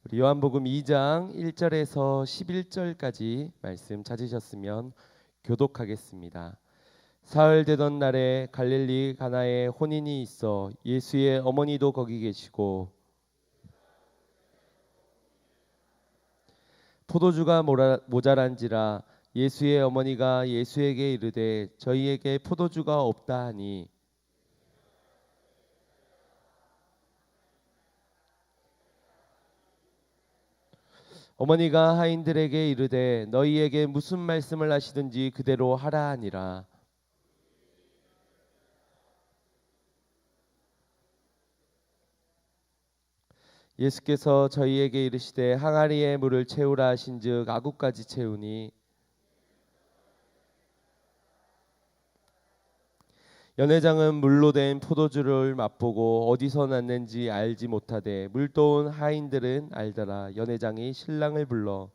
우리 요한복음 2장 1절에서 11절까지 말씀 찾으셨으면 교독하겠습니다. 사흘 되던 날에 갈릴리 가나에 혼인이 있어 예수의 어머니도 거기 계시고 포도주가 모자란지라 예수의 어머니가 예수에게 이르되 저희에게 포도주가 없다 하니 어머니가 하인들에게 이르되 너희에게 무슨 말씀을 하시든지 그대로 하라 하니라. 예수께서 저희에게 이르시되 항아리에 물을 채우라 하신즉 아구까지 채우니 연회장은 물로 된 포도주를 맛보고 어디서 났는지 알지 못하되 물도온 하인들은 알더라. 연회장이 신랑을 불러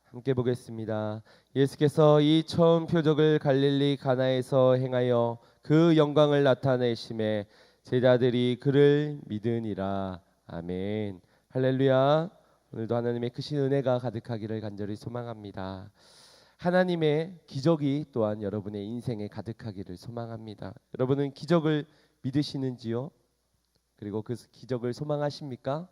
함께 보겠습니다. 예수께서 이 처음 표적을 갈릴리 가나에서 행하여 그 영광을 나타내심에 제자들이 그를 믿으니라. 아멘. 할렐루야. 오늘도 하나님의 크신 은혜가 가득하기를 간절히 소망합니다. 하나님의 기적이 또한 여러분의 인생에 가득하기를 소망합니다. 여러분은 기적을 믿으시는지요? 그리고 그 기적을 소망하십니까?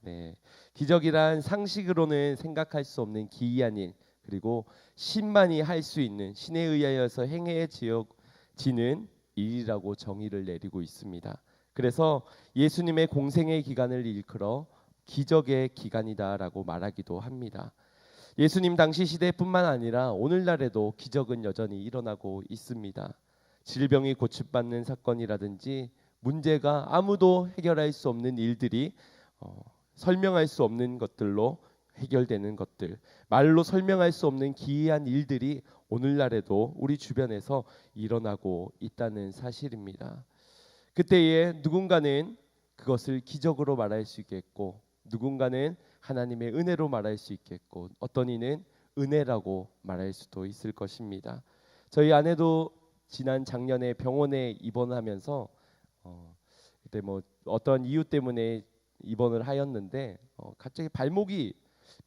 네, 기적이란 상식으로는 생각할 수 없는 기이한 일, 그리고 신만이 할 수 있는, 신에 의하여서 행해지는 일이라고 정의를 내리고 있습니다. 그래서 예수님의 공생의 기간을 일컬어 기적의 기간이다라고 말하기도 합니다. 예수님 당시 시대뿐만 아니라 오늘날에도 기적은 여전히 일어나고 있습니다. 질병이 고침받는 사건이라든지 문제가 아무도 해결할 수 없는 일들이 설명할 수 없는 것들로 해결되는 것들, 말로 설명할 수 없는 기이한 일들이 오늘날에도 우리 주변에서 일어나고 있다는 사실입니다. 그때에 누군가는 그것을 기적으로 말할 수 있겠고, 누군가는 하나님의 은혜로 말할 수 있겠고, 어떤 이는 은혜라고 말할 수도 있을 것입니다. 저희 아내도 지난 작년에 병원에 입원하면서 그때 뭐 어떤 이유 때문에 입원을 하였는데 갑자기 발목이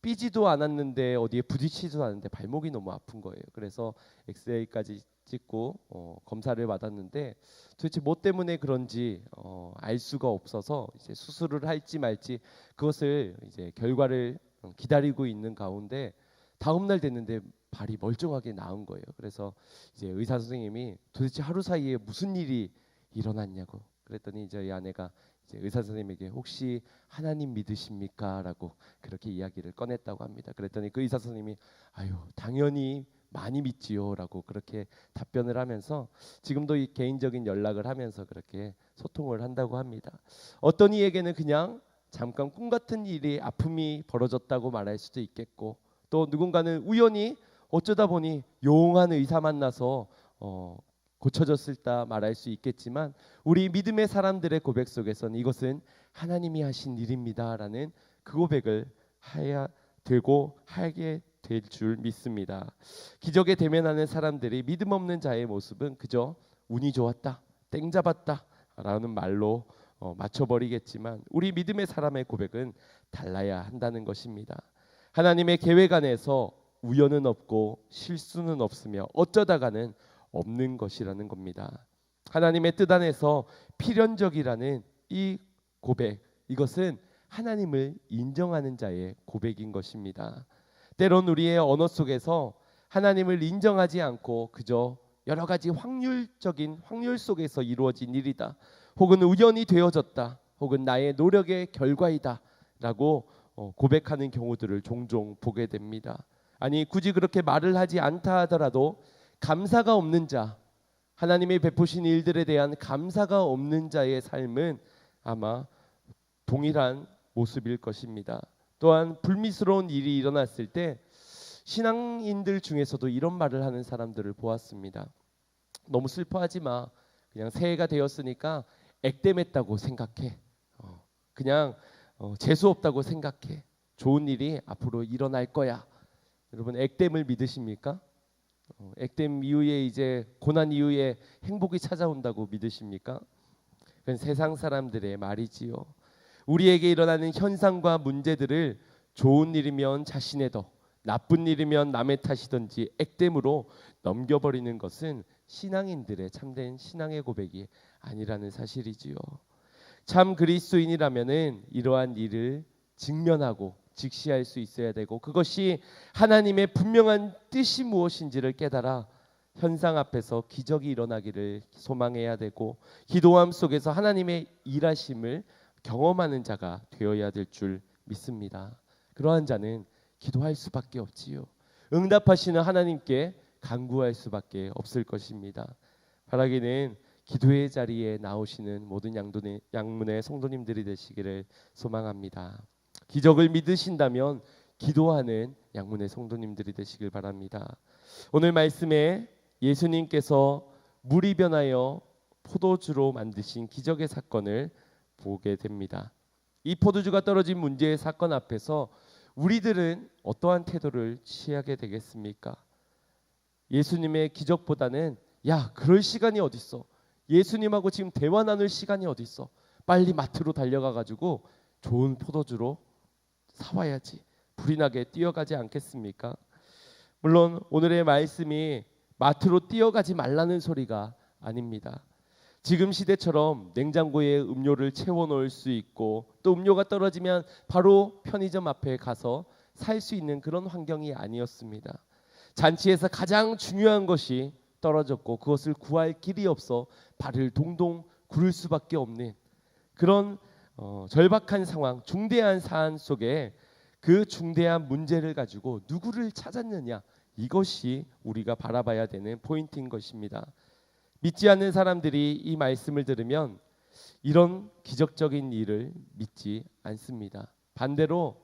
삐지도 않았는데 어디에 부딪히지도 않았는데 발목이 너무 아픈 거예요. 그래서 엑스레이까지 찍고 검사를 받았는데 도대체 뭐 때문에 그런지 알 수가 없어서 이제 수술을 할지 말지 그것을 이제 결과를 기다리고 있는 가운데 다음 날 됐는데 발이 멀쩡하게 나은 거예요. 그래서 이제 의사 선생님이 도대체 하루 사이에 무슨 일이 일어났냐고 그랬더니 저희 아내가 이제 의사 선생님에게 혹시 하나님 믿으십니까?라고 그렇게 이야기를 꺼냈다고 합니다. 그랬더니 그 의사 선생님이 아유 당연히 많이 믿지요라고 그렇게 답변을 하면서 지금도 이 개인적인 연락을 하면서 그렇게 소통을 한다고 합니다. 어떤 이에게는 그냥 잠깐 꿈 같은 일이 아픔이 벌어졌다고 말할 수도 있겠고 또 누군가는 우연히 어쩌다 보니 용한 의사 만나서 고쳐졌을다 말할 수 있겠지만 우리 믿음의 사람들의 고백 속에서는 이것은 하나님이 하신 일입니다라는 그 고백을 해야 되고 하게 될 줄 믿습니다. 기적에 대면하는 사람들이 믿음 없는 자의 모습은 그저 운이 좋았다, 땡 잡았다 라는 말로 맞춰버리겠지만 우리 믿음의 사람의 고백은 달라야 한다는 것입니다. 하나님의 계획 안에서 우연은 없고 실수는 없으며 어쩌다가는 없는 것이라는 겁니다. 하나님의 뜻 안에서 필연적이라는 이 고백, 이것은 하나님을 인정하는 자의 고백인 것입니다. 때론 우리의 언어 속에서 하나님을 인정하지 않고 그저 여러 가지 확률적인 확률 속에서 이루어진 일이다, 혹은 우연히 되어졌다, 혹은 나의 노력의 결과이다 라고 고백하는 경우들을 종종 보게 됩니다. 아니 굳이 그렇게 말을 하지 않다 하더라도 감사가 없는 자, 하나님이 베푸신 일들에 대한 감사가 없는 자의 삶은 아마 동일한 모습일 것입니다. 또한 불미스러운 일이 일어났을 때 신앙인들 중에서도 이런 말을 하는 사람들을 보았습니다. 너무 슬퍼하지 마. 그냥 새해가 되었으니까 액땜했다고 생각해. 그냥 재수 없다고 생각해. 좋은 일이 앞으로 일어날 거야. 여러분 액땜을 믿으십니까? 액땜 이후에 이제 고난 이후에 행복이 찾아온다고 믿으십니까? 그건 세상 사람들의 말이지요. 우리에게 일어나는 현상과 문제들을 좋은 일이면 자신의 덕, 나쁜 일이면 남의 탓이든지 액땜으로 넘겨버리는 것은 신앙인들의 참된 신앙의 고백이 아니라는 사실이지요. 참 그리스도인이라면은 이러한 일을 직면하고 직시할 수 있어야 되고, 그것이 하나님의 분명한 뜻이 무엇인지를 깨달아 현상 앞에서 기적이 일어나기를 소망해야 되고, 기도함 속에서 하나님의 일하심을 경험하는 자가 되어야 될 줄 믿습니다. 그러한 자는 기도할 수밖에 없지요. 응답하시는 하나님께 간구할 수밖에 없을 것입니다. 바라기는 기도의 자리에 나오시는 모든 양문의 성도님들이 되시기를 소망합니다. 기적을 믿으신다면 기도하는 양문의 성도님들이 되시길 바랍니다. 오늘 말씀에 예수님께서 물이 변하여 포도주로 만드신 기적의 사건을 보게 됩니다. 이 포도주가 떨어진 문제의 사건 앞에서 우리들은 어떠한 태도를 취하게 되겠습니까? 예수님의 기적보다는 야, 그럴 시간이 어딨어, 예수님하고 지금 대화 나눌 시간이 어딨어, 빨리 마트로 달려가 가지고 좋은 포도주로 사와야지, 불이 나게 뛰어가지 않겠습니까? 물론 오늘의 말씀이 마트로 뛰어가지 말라는 소리가 아닙니다. 지금 시대처럼 냉장고에 음료를 채워놓을 수 있고, 또 음료가 떨어지면 바로 편의점 앞에 가서 살 수 있는 그런 환경이 아니었습니다. 잔치에서 가장 중요한 것이 떨어졌고 그것을 구할 길이 없어 발을 동동 구를 수밖에 없는 그런 절박한 상황, 중대한 사안 속에 그 중대한 문제를 가지고 누구를 찾았느냐, 이것이 우리가 바라봐야 되는 포인트인 것입니다. 믿지 않는 사람들이 이 말씀을 들으면 이런 기적적인 일을 믿지 않습니다. 반대로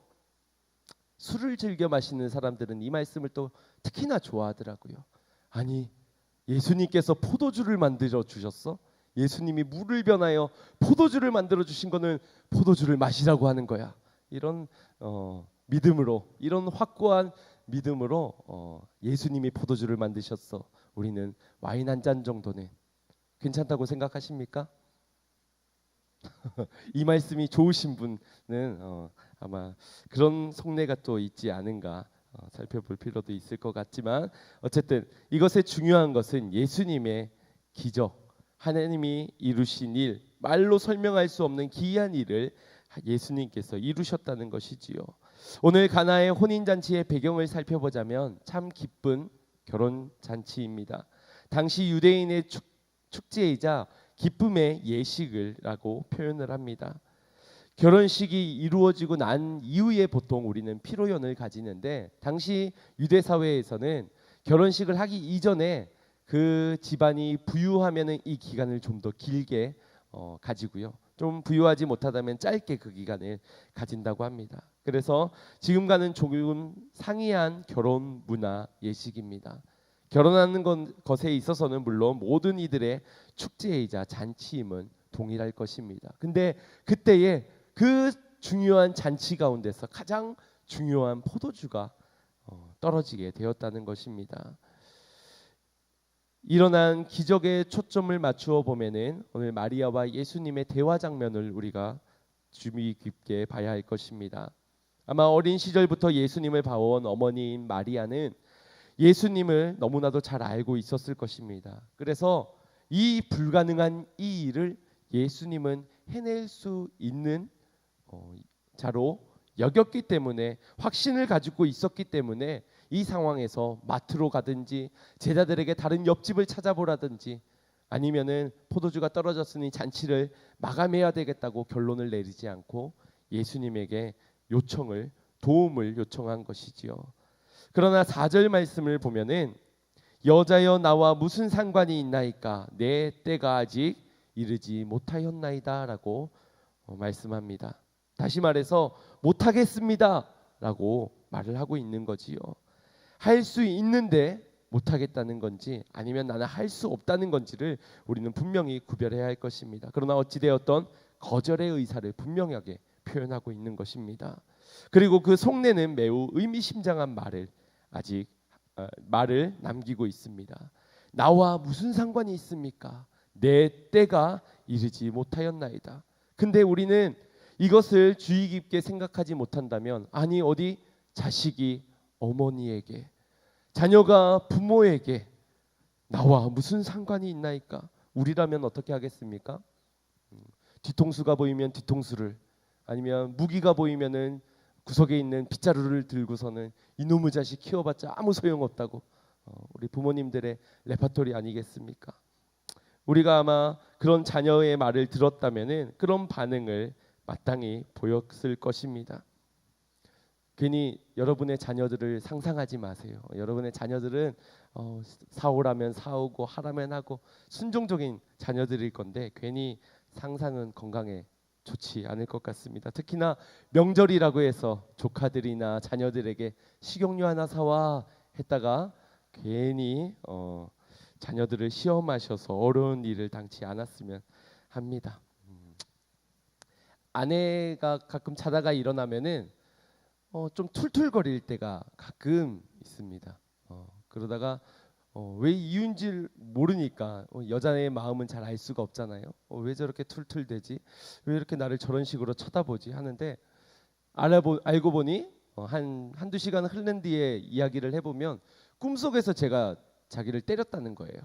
술을 즐겨 마시는 사람들은 이 말씀을 또 특히나 좋아하더라고요. 아니, 예수님께서 포도주를 만들어 주셨어? 예수님이 물을 변하여 포도주를 만들어 주신 거는 포도주를 마시라고 하는 거야. 이런 믿음으로, 이런 확고한 믿음으로 예수님이 포도주를 만드셨어, 우리는 와인 한 잔 정도는 괜찮다고 생각하십니까? 이 말씀이 좋으신 분은 아마 그런 속내가 또 있지 않은가 살펴볼 필요도 있을 것 같지만, 어쨌든 이것의 중요한 것은 예수님의 기적, 하나님이 이루신 일, 말로 설명할 수 없는 기이한 일을 예수님께서 이루셨다는 것이지요. 오늘 가나의 혼인잔치의 배경을 살펴보자면 참 기쁜 결혼잔치입니다. 당시 유대인의 축제이자 기쁨의 예식이라고 표현을 합니다. 결혼식이 이루어지고 난 이후에 보통 우리는 피로연을 가지는데, 당시 유대 사회에서는 결혼식을 하기 이전에 그 집안이 부유하면은 이 기간을 좀 더 길게 가지고요, 좀 부유하지 못하다면 짧게 그 기간을 가진다고 합니다. 그래서 지금과는 조금 상이한 결혼 문화 예식입니다. 결혼하는 것에 있어서는 물론 모든 이들의 축제이자 잔치임은 동일할 것입니다. 근데 그때에 그 중요한 잔치 가운데서 가장 중요한 포도주가 떨어지게 되었다는 것입니다. 일어난 기적에 초점을 맞추어 보면은 오늘 마리아와 예수님의 대화 장면을 우리가 주의 깊게 봐야 할 것입니다. 아마 어린 시절부터 예수님을 봐온 어머니인 마리아는 예수님을 너무나도 잘 알고 있었을 것입니다. 그래서 이 불가능한 이 일을 예수님은 해낼 수 있는 자로 여겼기 때문에, 확신을 가지고 있었기 때문에 이 상황에서 마트로 가든지 제자들에게 다른 옆집을 찾아보라든지 아니면은 포도주가 떨어졌으니 잔치를 마감해야 되겠다고 결론을 내리지 않고 예수님에게 도움을 요청한 것이지요. 그러나 4절 말씀을 보면은 여자여 나와 무슨 상관이 있나이까, 내 때가 아직 이르지 못하였나이다 라고 말씀합니다. 다시 말해서 못하겠습니다 라고 말을 하고 있는 거지요. 할 수 있는데 못하겠다는 건지 아니면 나는 할 수 없다는 건지를 우리는 분명히 구별해야 할 것입니다. 그러나 어찌되었던 거절의 의사를 분명하게 표현하고 있는 것입니다. 그리고 그 속내는 매우 의미심장한 말을 아직 말을 남기고 있습니다. 나와 무슨 상관이 있습니까? 내 때가 이르지 못하였나이다. 근데 우리는 이것을 주의 깊게 생각하지 못한다면, 아니 어디 자식이 어머니에게, 자녀가 부모에게 나와 무슨 상관이 있나이까? 우리라면 어떻게 하겠습니까? 뒤통수가 보이면 뒤통수를, 아니면 무기가 보이면은 구석에 있는 빗자루를 들고서는 이놈의 자식 키워봤자 아무 소용없다고, 우리 부모님들의 레퍼토리 아니겠습니까? 우리가 아마 그런 자녀의 말을 들었다면은 그런 반응을 마땅히 보였을 것입니다. 괜히 여러분의 자녀들을 상상하지 마세요. 여러분의 자녀들은 사오라면 사오고 하라면 하고 순종적인 자녀들일 건데, 괜히 상상은 건강에 좋지 않을 것 같습니다. 특히나 명절이라고 해서 조카들이나 자녀들에게 식용유 하나 사와 했다가 괜히 자녀들을 시험하셔서 어려운 일을 당치 않았으면 합니다. 아내가 가끔 자다가 일어나면은 좀 툴툴거릴 때가 가끔 있습니다. 그러다가 왜 이유인지 모르니까, 여자의 마음은 잘 알 수가 없잖아요. 왜 저렇게 툴툴대지? 왜 이렇게 나를 저런 식으로 쳐다보지? 하는데 알고 보니 한두 시간 흐른 뒤에 이야기를 해보면 꿈속에서 제가 자기를 때렸다는 거예요.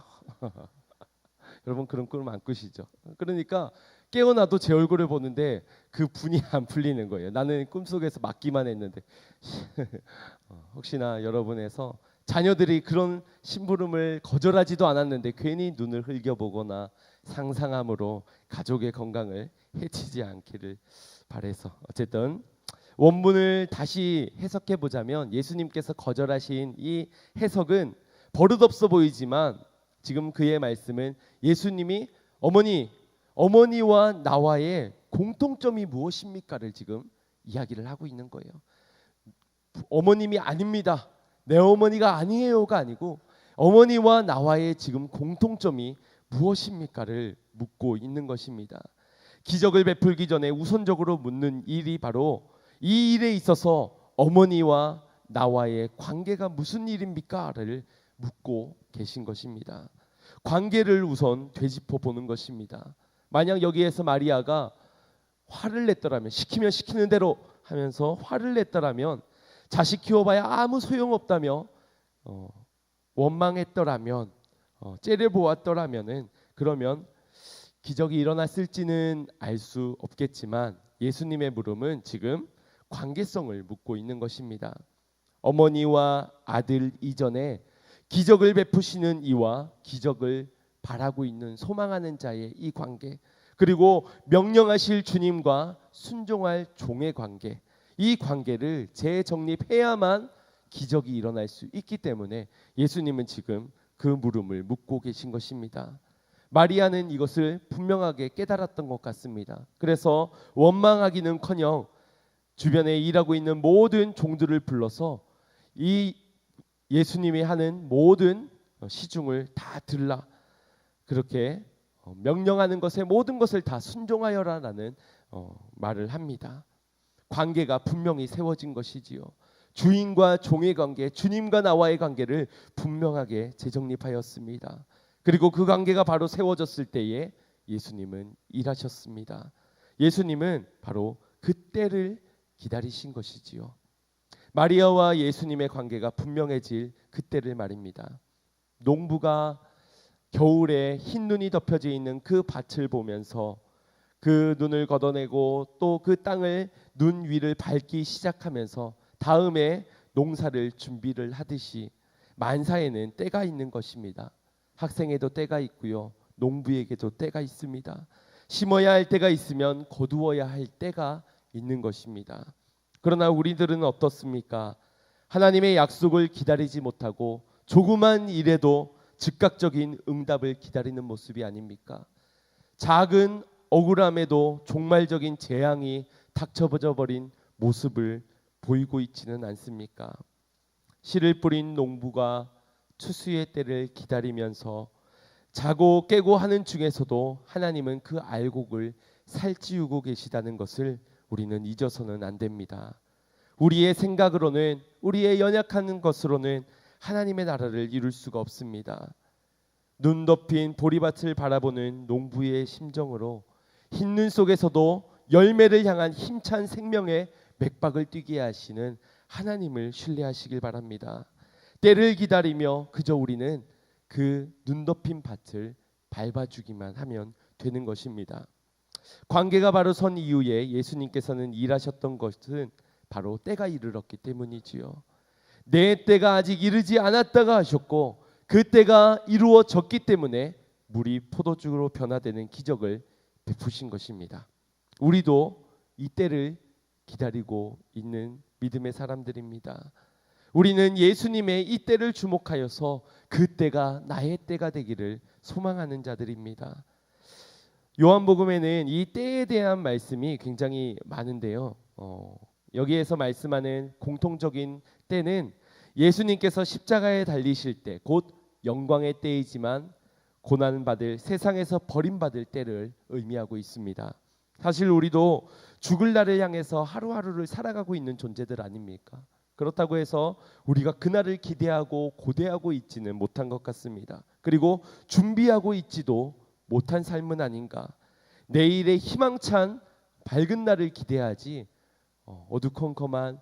여러분 그런 꿈 안 꾸시죠? 그러니까 깨어나도 제 얼굴을 보는데 그 분이 안 풀리는 거예요. 나는 꿈속에서 맞기만 했는데. 혹시나 여러분에서 자녀들이 그런 심부름을 거절하지도 않았는데 괜히 눈을 흘겨보거나 상상함으로 가족의 건강을 해치지 않기를 바라서, 어쨌든 원문을 다시 해석해 보자면 예수님께서 거절하신 이 해석은 버릇없어 보이지만 지금 그의 말씀은 예수님이 어머니와 나와의 공통점이 무엇입니까를 지금 이야기를 하고 있는 거예요. 어머님이 아닙니다, 내 어머니가 아니에요가 아니고 어머니와 나와의 지금 공통점이 무엇입니까를 묻고 있는 것입니다. 기적을 베풀기 전에 우선적으로 묻는 일이 바로 이 일에 있어서 어머니와 나와의 관계가 무슨 일입니까를 묻고 계신 것입니다. 관계를 우선 되짚어 보는 것입니다. 만약 여기에서 마리아가 화를 냈더라면, 시키면 시키는 대로 하면서 화를 냈더라면, 자식 키워봐야 아무 소용없다며 원망했더라면, 째려보았더라면은, 그러면 기적이 일어났을지는 알 수 없겠지만 예수님의 물음은 지금 관계성을 묻고 있는 것입니다. 어머니와 아들 이전에 기적을 베푸시는 이와 기적을 바라고 있는 소망하는 자의 이 관계, 그리고 명령하실 주님과 순종할 종의 관계, 이 관계를 재정립해야만 기적이 일어날 수 있기 때문에 예수님은 지금 그 물음을 묻고 계신 것입니다. 마리아는 이것을 분명하게 깨달았던 것 같습니다. 그래서 원망하기는커녕 주변에 일하고 있는 모든 종들을 불러서 이 예수님이 하는 모든 시중을 다 들라, 그렇게 명령하는 것에 모든 것을 다 순종하여라라는 말을 합니다. 관계가 분명히 세워진 것이지요. 주인과 종의 관계, 주님과 나와의 관계를 분명하게 재정립하였습니다. 그리고 그 관계가 바로 세워졌을 때에 예수님은 일하셨습니다. 예수님은 바로 그때를 기다리신 것이지요. 마리아와 예수님의 관계가 분명해질 그때를 말입니다. 농부가 겨울에 흰 눈이 덮여져 있는 그 밭을 보면서 그 눈을 걷어내고 또 그 땅을 눈 위를 밟기 시작하면서 다음에 농사를 준비를 하듯이 만사에는 때가 있는 것입니다. 학생에도 때가 있고요, 농부에게도 때가 있습니다. 심어야 할 때가 있으면 거두어야 할 때가 있는 것입니다. 그러나 우리들은 어떻습니까? 하나님의 약속을 기다리지 못하고 조그만 일에도 즉각적인 응답을 기다리는 모습이 아닙니까? 작은 억울함에도 종말적인 재앙이 닥쳐져 버린 모습을 보이고 있지는 않습니까? 씨를 뿌린 농부가 추수의 때를 기다리면서 자고 깨고 하는 중에서도 하나님은 그 알곡을 살찌우고 계시다는 것을 우리는 잊어서는 안 됩니다. 우리의 생각으로는, 우리의 연약한 것으로는 하나님의 나라를 이룰 수가 없습니다. 눈 덮인 보리밭을 바라보는 농부의 심정으로 흰 눈 속에서도 열매를 향한 힘찬 생명의 맥박을 뛰게 하시는 하나님을 신뢰하시길 바랍니다. 때를 기다리며 그저 우리는 그 눈 덮인 밭을 밟아주기만 하면 되는 것입니다. 관계가 바로 선 이후에 예수님께서는 일하셨던 것은 바로 때가 이르렀기 때문이지요. 내 때가 아직 이르지 않았다가 하셨고 그 때가 이루어졌기 때문에 물이 포도주로 변화되는 기적을 베푸신 것입니다. 우리도 이 때를 기다리고 있는 믿음의 사람들입니다. 우리는 예수님의 이 때를 주목하여서 그 때가 나의 때가 되기를 소망하는 자들입니다. 요한복음에는 이 때에 대한 말씀이 굉장히 많은데요. 여기에서 말씀하는 공통적인 때는 예수님께서 십자가에 달리실 때, 곧 영광의 때이지만 고난받을, 세상에서 버림받을 때를 의미하고 있습니다. 사실 우리도 죽을 날을 향해서 하루하루를 살아가고 있는 존재들 아닙니까? 그렇다고 해서 우리가 그날을 기대하고 고대하고 있지는 못한 것 같습니다. 그리고 준비하고 있지도 못한 삶은 아닌가. 내일의 희망찬 밝은 날을 기대하지 어두컴컴한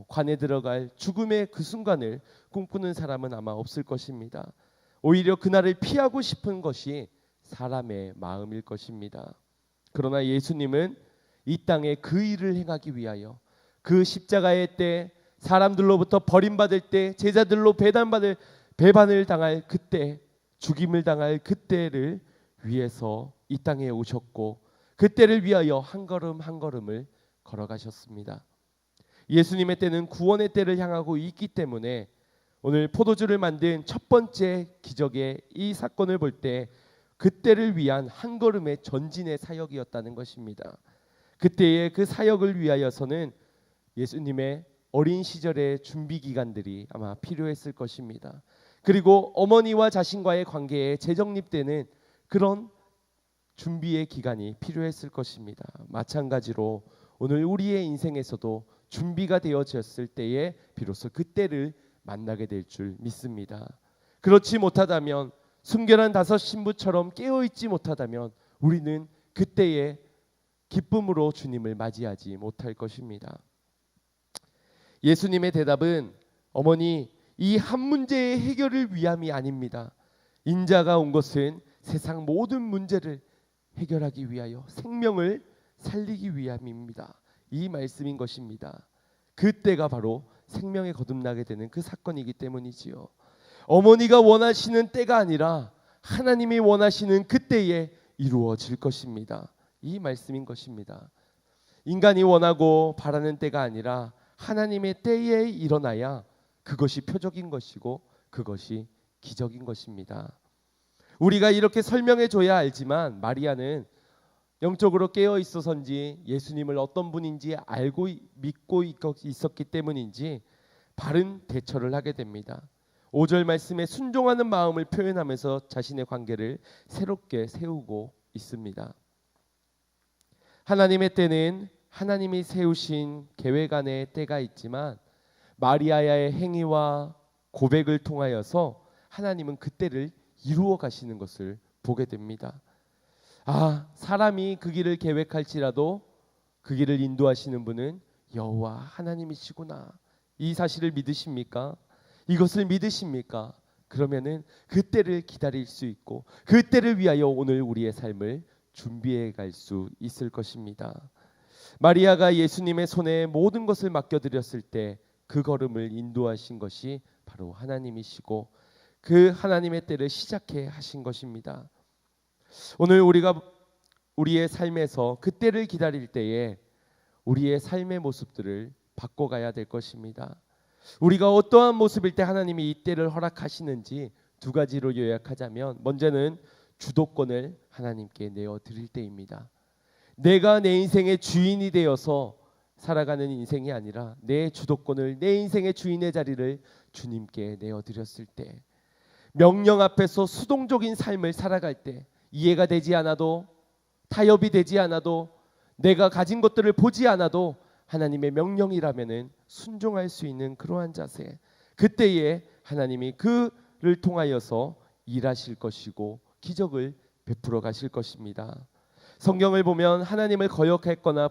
관에 들어갈 죽음의 그 순간을 꿈꾸는 사람은 아마 없을 것입니다. 오히려 그날을 피하고 싶은 것이 사람의 마음일 것입니다. 그러나 예수님은 이 땅에 그 일을 행하기 위하여 그 십자가의 때, 사람들로부터 버림받을 때, 제자들로 배반을 당할 그때, 죽임을 당할 그때를 위해서 이 땅에 오셨고 그때를 위하여 한 걸음 한 걸음을 걸어가셨습니다. 예수님의 때는 구원의 때를 향하고 있기 때문에 오늘 포도주를 만든 첫 번째 기적의 이 사건을 볼 때 그때를 위한 한 걸음의 전진의 사역이었다는 것입니다. 그때의 그 사역을 위하여서는 예수님의 어린 시절의 준비 기간들이 아마 필요했을 것입니다. 그리고 어머니와 자신과의 관계에 재정립되는 그런 준비의 기간이 필요했을 것입니다. 마찬가지로 오늘 우리의 인생에서도 준비가 되어졌을 때에 비로소 그때를 만나게 될 줄 믿습니다. 그렇지 못하다면, 순결한 다섯 신부처럼 깨어있지 못하다면 우리는 그때의 기쁨으로 주님을 맞이하지 못할 것입니다. 예수님의 대답은 어머니, 이 한 문제의 해결을 위함이 아닙니다. 인자가 온 것은 세상 모든 문제를 해결하기 위하여 생명을 살리기 위함입니다. 이 말씀인 것입니다. 그때가 바로 생명에 거듭나게 되는 그 사건이기 때문이지요. 어머니가 원하시는 때가 아니라 하나님이 원하시는 그때에 이루어질 것입니다. 이 말씀인 것입니다. 인간이 원하고 바라는 때가 아니라 하나님의 때에 일어나야 그것이 표적인 것이고 그것이 기적인 것입니다. 우리가 이렇게 설명해 줘야 알지만 마리아는 영적으로 깨어 있어서인지 예수님을 어떤 분인지 알고 믿고 있었기 때문인지 바른 대처를 하게 됩니다. 5절 말씀에 순종하는 마음을 표현하면서 자신의 관계를 새롭게 세우고 있습니다. 하나님의 때는 하나님이 세우신 계획 안에 때가 있지만 마리아의 행위와 고백을 통하여서 하나님은 그때를 이루어 가시는 것을 보게 됩니다. 사람이 그 길을 계획할지라도 그 길을 인도하시는 분은 여호와 하나님이시구나. 이 사실을 믿으십니까? 이것을 믿으십니까? 그러면은 그때를 기다릴 수 있고 그때를 위하여 오늘 우리의 삶을 준비해 갈 수 있을 것입니다. 마리아가 예수님의 손에 모든 것을 맡겨드렸을 때 그 걸음을 인도하신 것이 바로 하나님이시고 그 하나님의 때를 시작해 하신 것입니다. 오늘 우리가 우리의 삶에서 그때를 기다릴 때에 우리의 삶의 모습들을 바꿔가야 될 것입니다. 우리가 어떠한 모습일 때 하나님이 이 때를 허락하시는지 두 가지로 요약하자면, 먼저는 주도권을 하나님께 내어드릴 때입니다. 내가 내 인생의 주인이 되어서 살아가는 인생이 아니라 내 주도권을, 내 인생의 주인의 자리를 주님께 내어드렸을 때, 명령 앞에서 수동적인 삶을 살아갈 때, 이해가 되지 않아도, 타협이 되지 않아도, 내가 가진 것들을 보지 않아도 하나님의 명령이라면은 순종할 수 있는 그러한 자세, 그때에 하나님이 그를 통하여서 일하실 것이고 기적을 베풀어 가실 것입니다. 성경을 보면 하나님을 거역했거나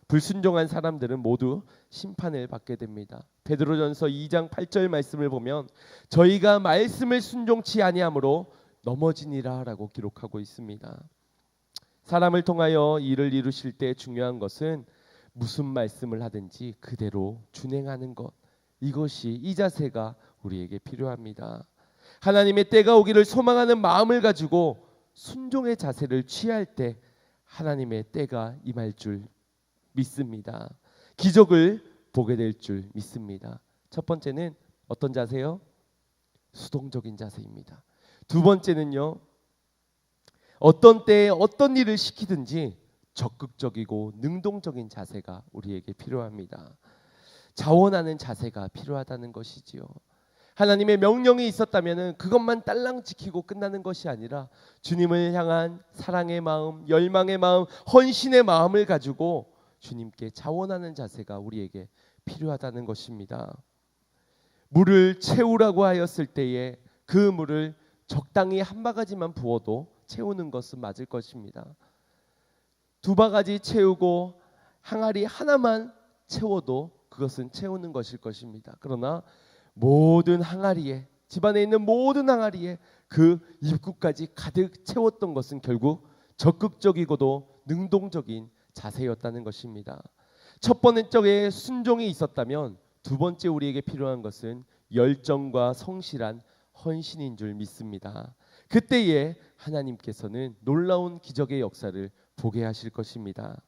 불순종한 사람들은 모두 심판을 받게 됩니다. 베드로전서 2장 8절 말씀을 보면 저희가 말씀을 순종치 아니함으로 넘어지니라라고 기록하고 있습니다. 사람을 통하여 일을 이루실 때 중요한 것은 무슨 말씀을 하든지 그대로 준행하는 것, 이것이 이 자세가 우리에게 필요합니다. 하나님의 때가 오기를 소망하는 마음을 가지고 순종의 자세를 취할 때 하나님의 때가 임할 줄 믿습니다. 기적을 보게 될 줄 믿습니다. 첫 번째는 어떤 자세요? 수동적인 자세입니다. 두 번째는요, 어떤 때에 어떤 일을 시키든지 적극적이고 능동적인 자세가 우리에게 필요합니다. 자원하는 자세가 필요하다는 것이지요. 하나님의 명령이 있었다면 그것만 딸랑 지키고 끝나는 것이 아니라 주님을 향한 사랑의 마음, 열망의 마음, 헌신의 마음을 가지고 주님께 자원하는 자세가 우리에게 필요하다는 것입니다. 물을 채우라고 하였을 때에 그 물을 적당히 한 바가지만 부어도 채우는 것은 맞을 것입니다. 두 바가지 채우고 항아리 하나만 채워도 그것은 채우는 것일 것입니다. 그러나 모든 항아리에, 집안에 있는 모든 항아리에 그 입구까지 가득 채웠던 것은 결국 적극적이고도 능동적인 자세였다는 것입니다. 첫 번째에 순종이 있었다면 두 번째 우리에게 필요한 것은 열정과 성실한 헌신인 줄 믿습니다. 그때에 하나님께서는 놀라운 기적의 역사를 보게 하실 것입니다.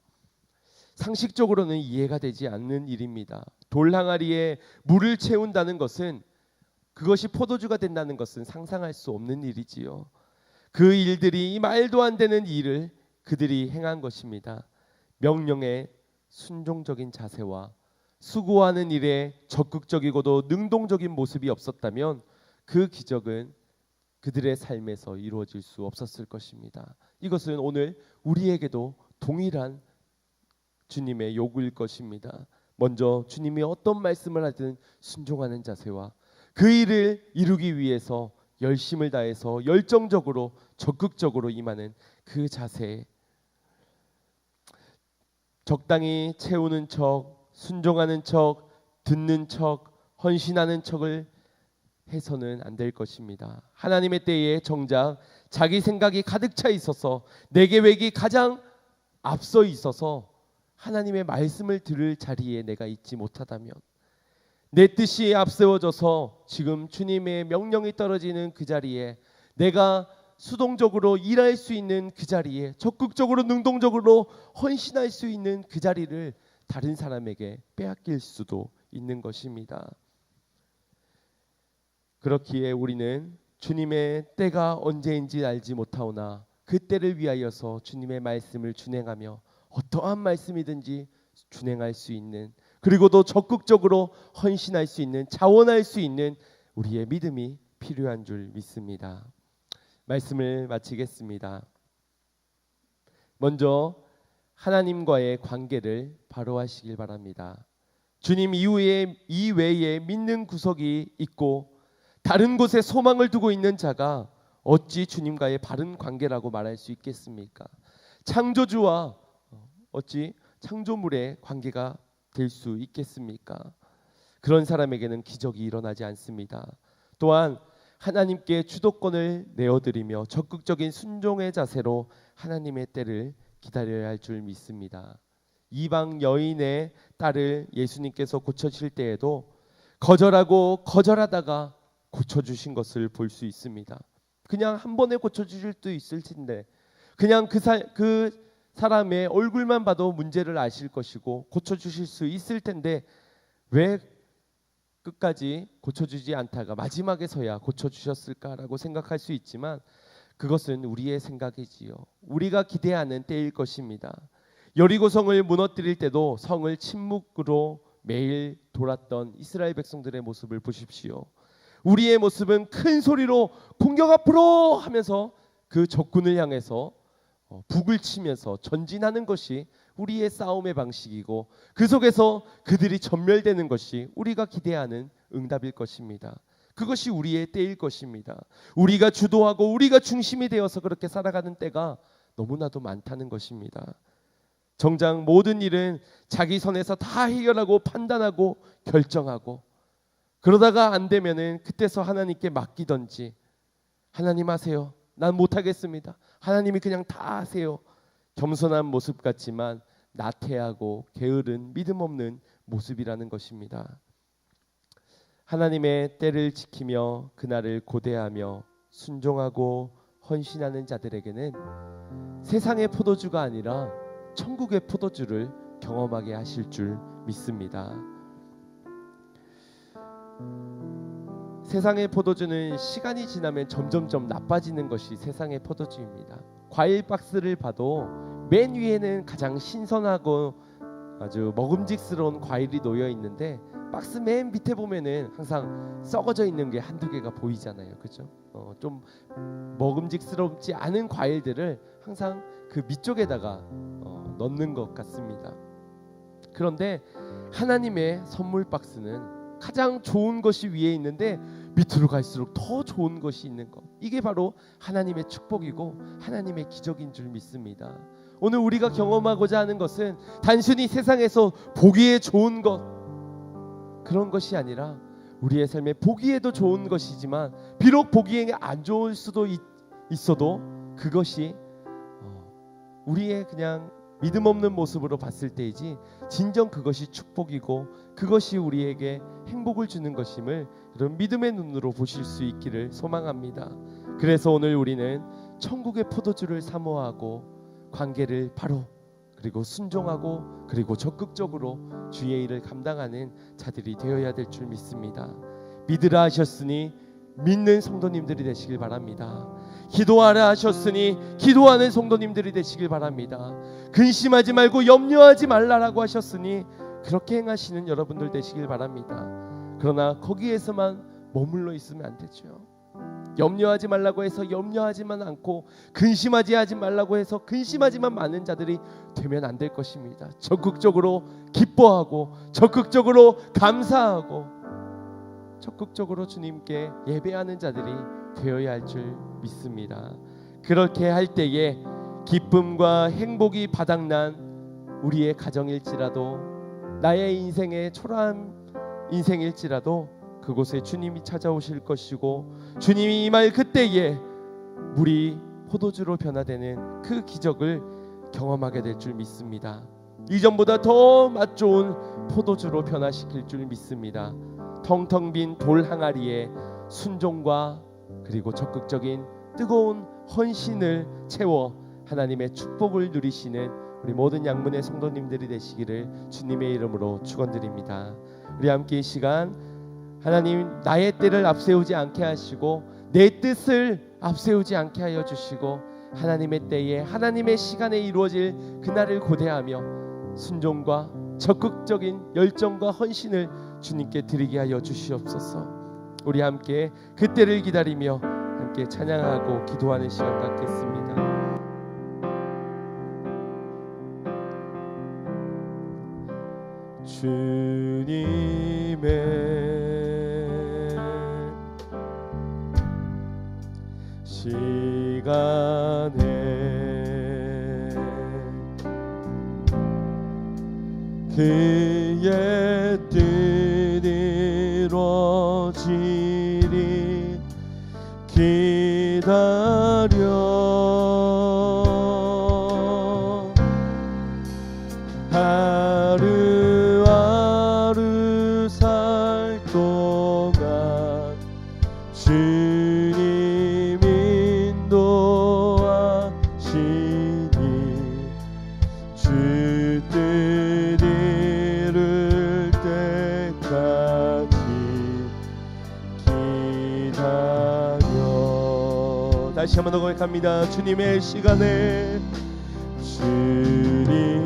상식적으로는 이해가 되지 않는 일입니다. 돌 항아리에 물을 채운다는 것은, 그것이 포도주가 된다는 것은 상상할 수 없는 일이지요. 그 일들이, 이 말도 안 되는 일을 그들이 행한 것입니다. 명령에 순종적인 자세와 수고하는 일에 적극적이고도 능동적인 모습이 없었다면 그 기적은 그들의 삶에서 이루어질 수 없었을 것입니다. 이것은 오늘 우리에게도 동일한 주님의 요구일 것입니다. 먼저 주님이 어떤 말씀을 하든 순종하는 자세와 그 일을 이루기 위해서 열심을 다해서 열정적으로 적극적으로 임하는 그 자세, 적당히 채우는 척, 순종하는 척, 듣는 척, 헌신하는 척을 해서는 안 될 것입니다. 하나님의 때에 정작 자기 생각이 가득 차 있어서 내 계획이 가장 앞서 있어서 하나님의 말씀을 들을 자리에 내가 있지 못하다면, 내 뜻이 앞세워져서 지금 주님의 명령이 떨어지는 그 자리에 내가 수동적으로 일할 수 있는 그 자리에, 적극적으로 능동적으로 헌신할 수 있는 그 자리를 다른 사람에게 빼앗길 수도 있는 것입니다. 그렇기에 우리는 주님의 때가 언제인지 알지 못하오나 그 때를 위하여서 주님의 말씀을 준행하며 어떠한 말씀이든지 준행할 수 있는, 그리고도 적극적으로 헌신할 수 있는, 자원할 수 있는 우리의 믿음이 필요한 줄 믿습니다. 말씀을 마치겠습니다. 먼저 하나님과의 관계를 바로 하시길 바랍니다. 주님 이외에 믿는 구석이 있고 다른 곳에 소망을 두고 있는 자가 어찌 주님과의 바른 관계라고 말할 수 있겠습니까? 창조주와 어찌 창조물의 관계가 될 수 있겠습니까? 그런 사람에게는 기적이 일어나지 않습니다. 또한 하나님께 주도권을 내어드리며 적극적인 순종의 자세로 하나님의 때를 기다려야 할 줄 믿습니다. 이방 여인의 딸을 예수님께서 고쳐주실 때에도 거절하다가 고쳐주신 것을 볼 수 있습니다. 그냥 한 번에 고쳐주실 수도 있을 텐데, 그냥 그 사람의 얼굴만 봐도 문제를 아실 것이고 고쳐주실 수 있을 텐데 왜 끝까지 고쳐주지 않다가 마지막에서야 고쳐주셨을까라고 생각할 수 있지만, 그것은 우리의 생각이지요. 우리가 기대하는 때일 것입니다. 여리고성을 무너뜨릴 때도 성을 침묵으로 매일 돌았던 이스라엘 백성들의 모습을 보십시오. 우리의 모습은 큰 소리로 공격 앞으로 하면서 그 적군을 향해서 북을 치면서 전진하는 것이 우리의 싸움의 방식이고, 그 속에서 그들이 전멸되는 것이 우리가 기대하는 응답일 것입니다. 그것이 우리의 때일 것입니다. 우리가 주도하고 우리가 중심이 되어서 그렇게 살아가는 때가 너무나도 많다는 것입니다. 정작 모든 일은 자기 선에서 다 해결하고 판단하고 결정하고, 그러다가 안 되면은 그때서 하나님께 맡기던지, 하나님 하세요, 난 못하겠습니다, 하나님이 그냥 다 하세요, 겸손한 모습 같지만 나태하고 게으른 믿음 없는 모습이라는 것입니다. 하나님의 때를 지키며 그날을 고대하며 순종하고 헌신하는 자들에게는 세상의 포도주가 아니라 천국의 포도주를 경험하게 하실 줄 믿습니다. 세상의 포도주는 시간이 지나면 점점점 나빠지는 것이 세상의 포도주입니다. 과일 박스를 봐도 맨 위에는 가장 신선하고 아주 먹음직스러운 과일이 놓여 있는데, 박스 맨 밑에 보면은 항상 썩어져 있는 게 한두 개가 보이잖아요. 그죠? 좀 먹음직스럽지 않은 과일들을 항상 그 밑쪽에다가 넣는 것 같습니다. 그런데 하나님의 선물 박스는 가장 좋은 것이 위에 있는데 밑으로 갈수록 더 좋은 것이 있는 것, 이게 바로 하나님의 축복이고 하나님의 기적인 줄 믿습니다. 오늘 우리가 경험하고자 하는 것은 단순히 세상에서 보기에 좋은 것, 그런 것이 아니라 우리의 삶에 보기에도 좋은 것이지만 비록 보기에 안 좋을 수도 있어도 그것이 우리의 그냥 믿음 없는 모습으로 봤을 때이지 진정 그것이 축복이고 그것이 우리에게 행복을 주는 것임을 이런 믿음의 눈으로 보실 수 있기를 소망합니다. 그래서 오늘 우리는 천국의 포도주를 사모하고 관계를 바로, 그리고 순종하고, 그리고 적극적으로 주의 일을 감당하는 자들이 되어야 될 줄 믿습니다. 믿으라 하셨으니 믿는 성도님들이 되시길 바랍니다. 기도하라 하셨으니 기도하는 성도님들이 되시길 바랍니다. 근심하지 말고 염려하지 말라라고 하셨으니 그렇게 행하시는 여러분들 되시길 바랍니다. 그러나 거기에서만 머물러 있으면 안 되죠. 염려하지 말라고 해서 염려하지만 않고, 근심하지 말라고 해서 근심하지만 많은 자들이 되면 안 될 것입니다. 적극적으로 기뻐하고, 적극적으로 감사하고, 적극적으로 주님께 예배하는 자들이 되어야 할 줄 믿습니다. 그렇게 할 때에 기쁨과 행복이 바닥난 우리의 가정일지라도, 나의 인생의 초라한 인생일지라도 그곳에 주님이 찾아오실 것이고, 주님이 임할 그때에 물이 포도주로 변화되는 그 기적을 경험하게 될 줄 믿습니다. 이전보다 더 맛 좋은 포도주로 변화시킬 줄 믿습니다. 텅텅 빈 돌 항아리에 순종과 그리고 적극적인 뜨거운 헌신을 채워 하나님의 축복을 누리시는 우리 모든 양문의 성도님들이 되시기를 주님의 이름으로 축원드립니다. 우리 함께 이 시간 하나님, 나의 때를 앞세우지 않게 하시고 내 뜻을 앞세우지 않게 하여 주시고, 하나님의 때에 하나님의 시간에 이루어질 그날을 고대하며 순종과 적극적인 열정과 헌신을 주님께 드리게 하여 주시옵소서. 우리 함께 그때를 기다리며 함께 찬양하고 기도하는 시간 갖겠습니다. 주님의 시간에 그의 뜻 이루어지리 기다려 하루하루 살 동안 주님 인도하시니 주 뜻 이룰 때까지 기다려. 다시 한번 더 고백합니다. 주님의 시간에 주님의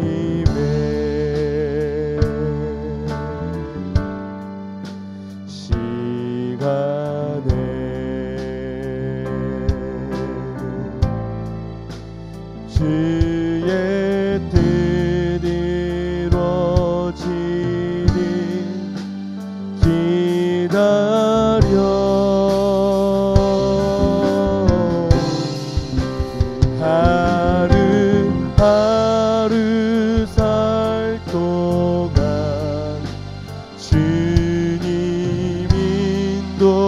시간에 주의 뜻 이루어지리 기다려 하루하루 살 동안 주님 인도하시니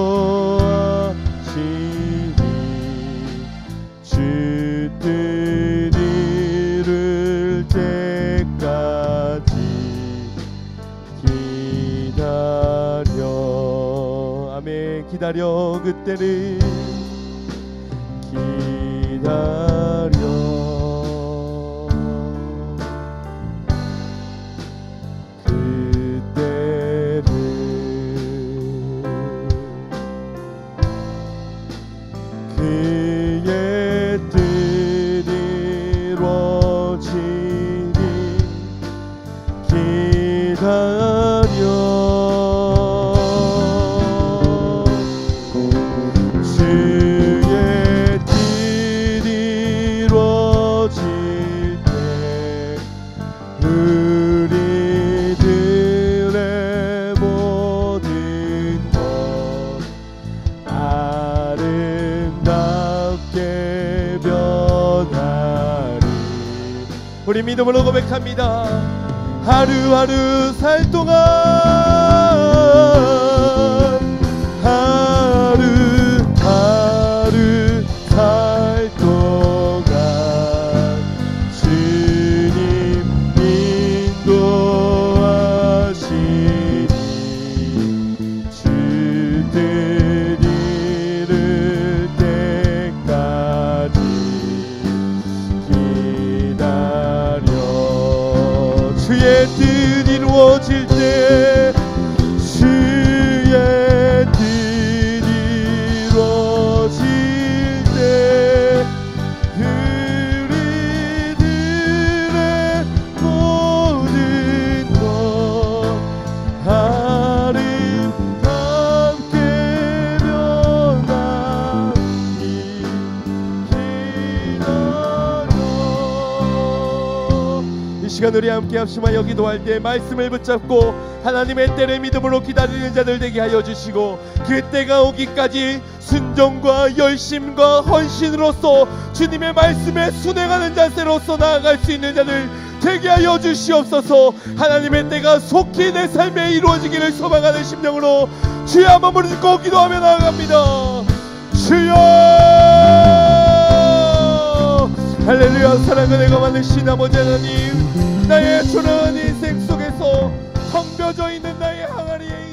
주 뜻 이룰 때까지 기다려. 아멘. 기다려. 그때를 기다려. 그때를 그의 뜻이 이루어지니 기다려. 주의 뜻이 이루어질 때 우리들의 모든 것 아름답게 변하리. 우리 믿음으로 고백합니다. 하루하루 살 동안 하루하루 살 동안 주님 인도하시니 주 뜻 이룰 때까지 기다려. 주의 뜻 이루어질 때 주의 뜻 이루어질 때 우리들의 모든 것 아름답게 변하니 기다려. 이 시간 우리 함께 합심하여 기도할 때 말씀을 붙잡고 하나님의 때를 믿음으로 기다리는 자들 되게 하여 주시고 그 때가 오기까지 순종과 열심과 헌신으로서 주님의 말씀에 순행하는 자세로서 나아갈 수 있는 자들 되게 하여 주시옵소서. 하나님의 때가 속히 내 삶에 이루어지기를 소망하는 심령으로 주여 한번 부르짖고 기도하며 나아갑니다. 주여 할렐루야. 사랑을 내가 많으신 아버지 하나님, 나의 초라한 인생 속에서 텅벼져 있는 나의 항아리에